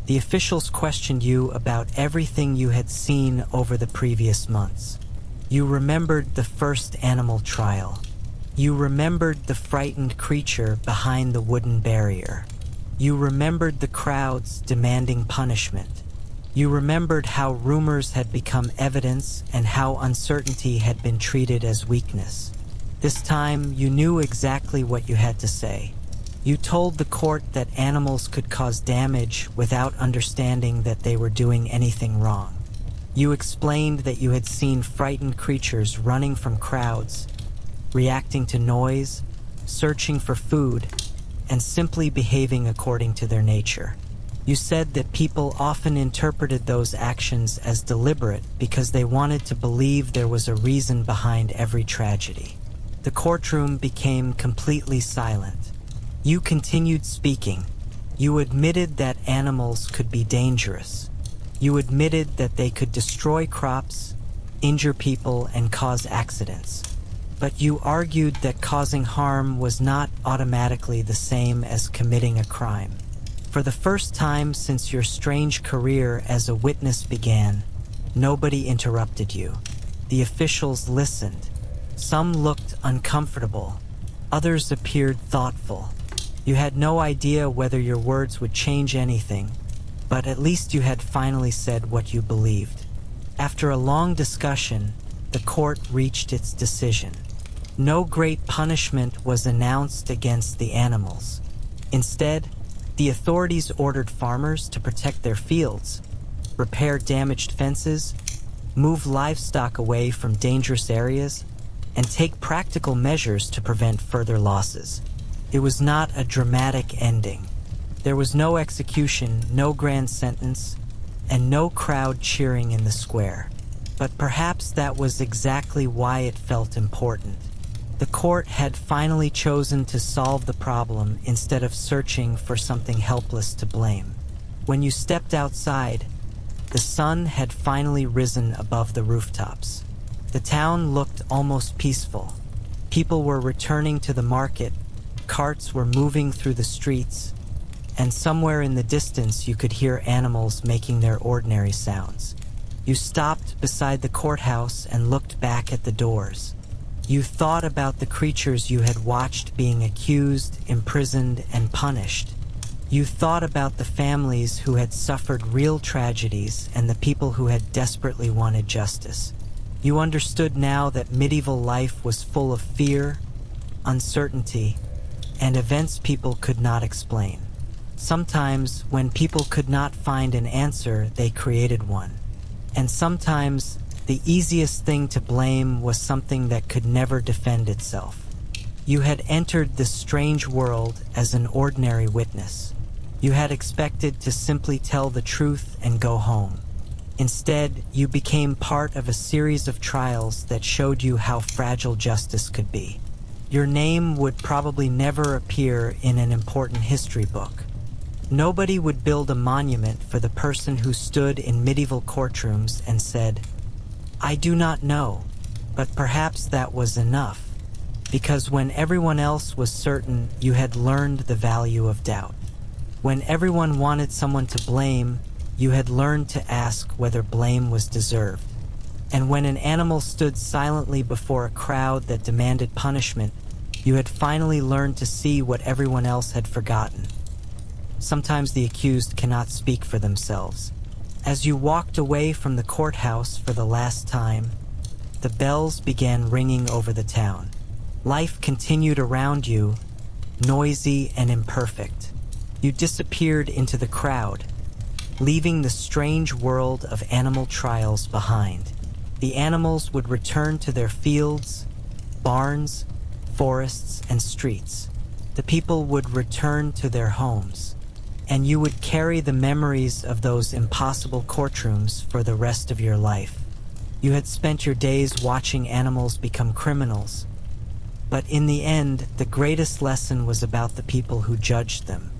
A: The officials questioned you about everything you had seen over the previous months. You remembered the first animal trial. You remembered the frightened creature behind the wooden barrier. You remembered the crowds demanding punishment. You remembered how rumors had become evidence and how uncertainty had been treated as weakness. This time, you knew exactly what you had to say. You told the court that animals could cause damage without understanding that they were doing anything wrong. You explained that you had seen frightened creatures running from crowds, reacting to noise, searching for food, and simply behaving according to their nature. You said that people often interpreted those actions as deliberate because they wanted to believe there was a reason behind every tragedy. The courtroom became completely silent. You continued speaking. You admitted that animals could be dangerous. You admitted that they could destroy crops, injure people, and cause accidents. But you argued that causing harm was not automatically the same as committing a crime. For the first time since your strange career as a witness began, nobody interrupted you. The officials listened. Some looked uncomfortable. Others appeared thoughtful. You had no idea whether your words would change anything, but at least you had finally said what you believed. After a long discussion, the court reached its decision. No great punishment was announced against the animals. Instead, the authorities ordered farmers to protect their fields, repair damaged fences, move livestock away from dangerous areas, and take practical measures to prevent further losses. It was not a dramatic ending. There was no execution, no grand sentence, and no crowd cheering in the square. But perhaps that was exactly why it felt important. The court had finally chosen to solve the problem instead of searching for something helpless to blame. When you stepped outside, the sun had finally risen above the rooftops. The town looked almost peaceful. People were returning to the market, carts were moving through the streets, and somewhere in the distance you could hear animals making their ordinary sounds. You stopped beside the courthouse and looked back at the doors. You thought about the creatures you had watched being accused, imprisoned, and punished. You thought about the families who had suffered real tragedies and the people who had desperately wanted justice. You understood now that medieval life was full of fear, uncertainty, and events people could not explain. Sometimes, when people could not find an answer, they created one. And sometimes, the easiest thing to blame was something that could never defend itself. You had entered this strange world as an ordinary witness. You had expected to simply tell the truth and go home. Instead, you became part of a series of trials that showed you how fragile justice could be. Your name would probably never appear in an important history book. Nobody would build a monument for the person who stood in medieval courtrooms and said, "I do not know," but perhaps that was enough, because when everyone else was certain, you had learned the value of doubt. When everyone wanted someone to blame, you had learned to ask whether blame was deserved. And when an animal stood silently before a crowd that demanded punishment, you had finally learned to see what everyone else had forgotten. Sometimes the accused cannot speak for themselves. As you walked away from the courthouse for the last time, the bells began ringing over the town. Life continued around you, noisy and imperfect. You disappeared into the crowd, leaving the strange world of animal trials behind. The animals would return to their fields, barns, forests, and streets. The people would return to their homes, and you would carry the memories of those impossible courtrooms for the rest of your life. You had spent your days watching animals become criminals, but in the end, the greatest lesson was about the people who judged them.